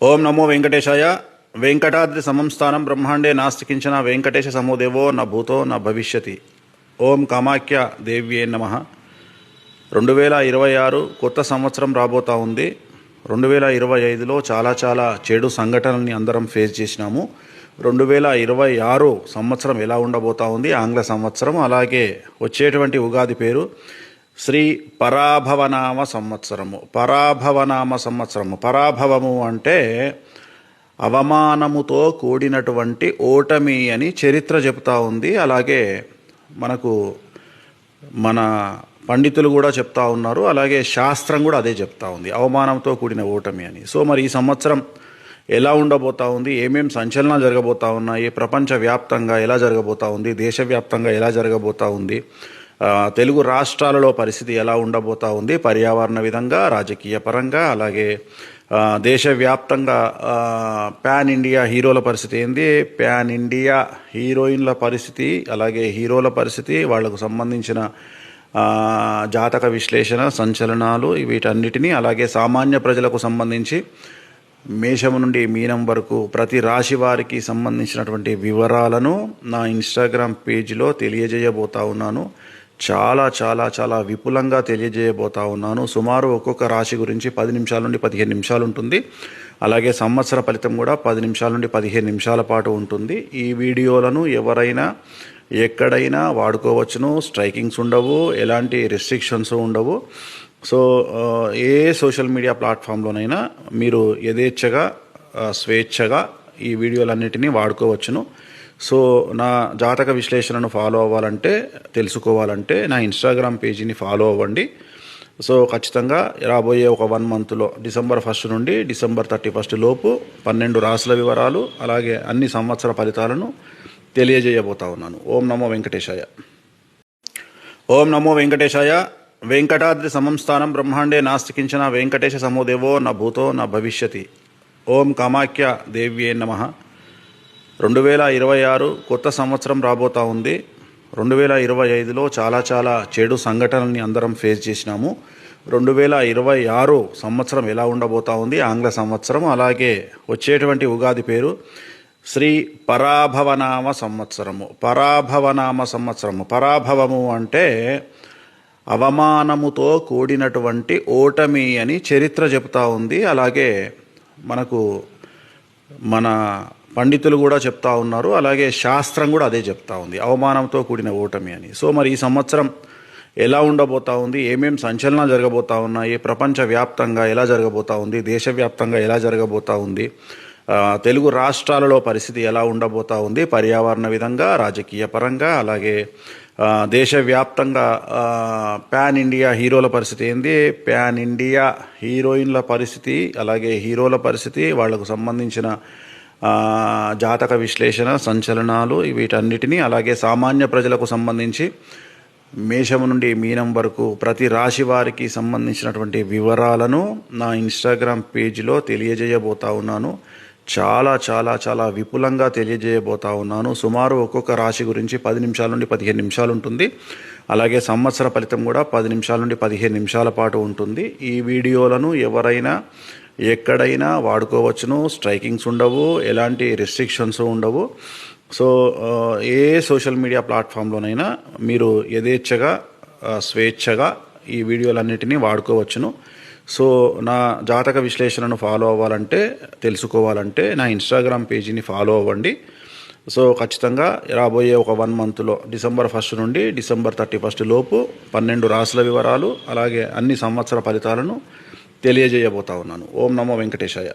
ఓం నమో వెంకటేశాయ. వెంకటాద్రి సమం స్థానం బ్రహ్మాండే నాస్తి కించన వెంకటేశ సమోదేవో న భూతో న భవిష్యతి. ఓం కామాఖ్య దేవ్యే నమః. 2026 కొత్త సంవత్సరం రాబోతా ఉంది. 2025లో చాలా చెడు సంఘటనల్ని అందరం ఫేస్ చేసినాము. 2026 సంవత్సరం ఎలా ఉండబోతా ఉంది, ఆంగ్ల సంవత్సరం. అలాగే వచ్చేటువంటి ఉగాది పేరు శ్రీ పరాభవనామ సంవత్సరము. పరాభవము అంటే అవమానముతో కూడినటువంటి ఓటమి అని చరిత్ర చెప్తా ఉంది. అలాగే మన పండితులు కూడా చెప్తా ఉన్నారు. అలాగే శాస్త్రం కూడా అదే చెప్తా ఉంది, అవమానంతో కూడిన ఓటమి అని. సో మరి ఈ సంవత్సరం ఎలా ఉండబోతా ఉంది, ఏమేం సంచలనాలు జరగబోతా ఉన్నాయి, ప్రపంచవ్యాప్తంగా ఎలా జరగబోతా ఉంది, దేశవ్యాప్తంగా ఎలా జరగబోతా ఉంది, తెలుగు రాష్ట్రాలలో పరిస్థితి ఎలా ఉండబోతా ఉంది, పర్యావరణ విధంగా, రాజకీయ పరంగా, అలాగే దేశవ్యాప్తంగా పాన్ ఇండియా హీరోల పరిస్థితి ఏంది, పాన్ ఇండియా హీరోయిన్ల పరిస్థితి, అలాగే హీరోల పరిస్థితి, వాళ్లకు సంబంధించిన జాతక విశ్లేషణ, సంచలనాలు, వీటన్నిటినీ, అలాగే సామాన్య ప్రజలకు సంబంధించి మేషము నుండి మీనం వరకు ప్రతి రాశి వారికి సంబంధించినటువంటి వివరాలను నా ఇన్స్టాగ్రామ్ పేజీలో తెలియజేయబోతా ఉన్నాను. చాలా విపులంగా తెలియజేయబోతా ఉన్నాను. సుమారు ఒక్కొక్క రాశి గురించి 10 నిమిషాల నుండి 15 నిమిషాలు ఉంటుంది. అలాగే సంవత్సర ఫలితం కూడా 10 నిమిషాల నుండి 15 నిమిషాల పాటు ఉంటుంది. ఈ వీడియోలను ఎవరైనా ఎక్కడైనా వాడుకోవచ్చును. స్ట్రైకింగ్స్ ఉండవు, ఎలాంటి రెస్ట్రిక్షన్స్ ఉండవు. సో ఏ సోషల్ మీడియా ప్లాట్ఫామ్లోనైనా మీరు యథేచ్ఛగా స్వేచ్ఛగా ఈ వీడియోలన్నిటినీ వాడుకోవచ్చును. సో నా జాతక విశ్లేషణను ఫాలో అవ్వాలంటే, తెలుసుకోవాలంటే నా ఇన్స్టాగ్రామ్ పేజీని ఫాలో అవ్వండి. సో ఖచ్చితంగా రాబోయే ఒక 1 మంత్లో డిసెంబర్ 1 నుండి డిసెంబర్ 31 లోపు 12 రాశుల వివరాలు, అలాగే అన్ని సంవత్సర ఫలితాలను తెలియజేయబోతా ఉన్నాను. ఓం నమో వెంకటేశాయ. ఓం నమో వెంకటేశాయ. వెంకటాద్రి సమం స్థానం బ్రహ్మాండే నాస్తి కించన వెంకటేశ సమోదేవో న భూతో న భవిష్యతి. ఓం కామాఖ్య దేవ్యే నమః. 2026 కొత్త సంవత్సరం రాబోతా ఉంది. 2025లో చాలా చెడు సంఘటనల్ని అందరం ఫేస్ చేసినాము. 2026 సంవత్సరం ఎలా ఉండబోతా ఉంది, ఆంగ్ల సంవత్సరం. అలాగే వచ్చేటువంటి ఉగాది పేరు శ్రీ పరాభవనామ సంవత్సరము. పరాభవము అంటే అవమానముతో కూడినటువంటి ఓటమి అని చరిత్ర చెప్తా ఉంది. అలాగే మన పండితులు కూడా చెప్తా ఉన్నారు. అలాగే శాస్త్రం కూడా అదే చెప్తా ఉంది, అవమానంతో కూడిన ఓటమి అని. సో మరి ఈ సంవత్సరం ఎలా ఉండబోతా ఉంది, ఏమేం సంచలనాలు జరగబోతా ఉన్నాయి, ప్రపంచవ్యాప్తంగా ఎలా జరగబోతా ఉంది, దేశవ్యాప్తంగా ఎలా జరగబోతా ఉంది, తెలుగు రాష్ట్రాలలో పరిస్థితి ఎలా ఉండబోతా ఉంది, పర్యావరణ విధంగా, రాజకీయ పరంగా, అలాగే దేశవ్యాప్తంగా పాన్ ఇండియా హీరోల పరిస్థితి ఏంది, పాన్ ఇండియా హీరోయిన్ల పరిస్థితి, అలాగే హీరోల పరిస్థితి, వాళ్లకు సంబంధించిన జాతక విశ్లేషణ, సంచలనాలు, వీటన్నిటినీ, అలాగే సామాన్య ప్రజలకు సంబంధించి మేషము నుండి మీనం వరకు ప్రతి రాశి వారికి సంబంధించినటువంటి వివరాలను నా ఇన్స్టాగ్రామ్ పేజీలో తెలియజేయబోతా ఉన్నాను. చాలా విపులంగా తెలియజేయబోతా ఉన్నాను. సుమారు ఒక్కొక్క రాశి గురించి 10 నిమిషాల నుండి 15 నిమిషాలు ఉంటుంది. అలాగే సంవత్సర ఫలితం కూడా 10 నిమిషాల నుండి 15 నిమిషాల పాటు ఉంటుంది. ఈ వీడియోలను ఎవరైనా ఎక్కడైనా వాడుకోవచ్చును. స్ట్రైకింగ్స్ ఉండవు, ఎలాంటి రెస్ట్రిక్షన్స్ ఉండవు. సో ఏ సోషల్ మీడియా ప్లాట్ఫామ్లోనైనా మీరు యథేచ్ఛగా స్వేచ్ఛగా ఈ వీడియోలన్నిటినీ వాడుకోవచ్చును. సో నా జాతక విశ్లేషణను ఫాలో అవ్వాలంటే, తెలుసుకోవాలంటే నా ఇన్స్టాగ్రామ్ పేజీని ఫాలో అవ్వండి. సో ఖచ్చితంగా రాబోయే ఒక 1 మంత్లో డిసెంబర్ 1 నుండి డిసెంబర్ 31 లోపు 12 రాశుల వివరాలు, అలాగే అన్ని సంవత్సర ఫలితాలను తెలియజేయబోతా ఉన్నాను. ఓం నమో వెంకటేశాయ.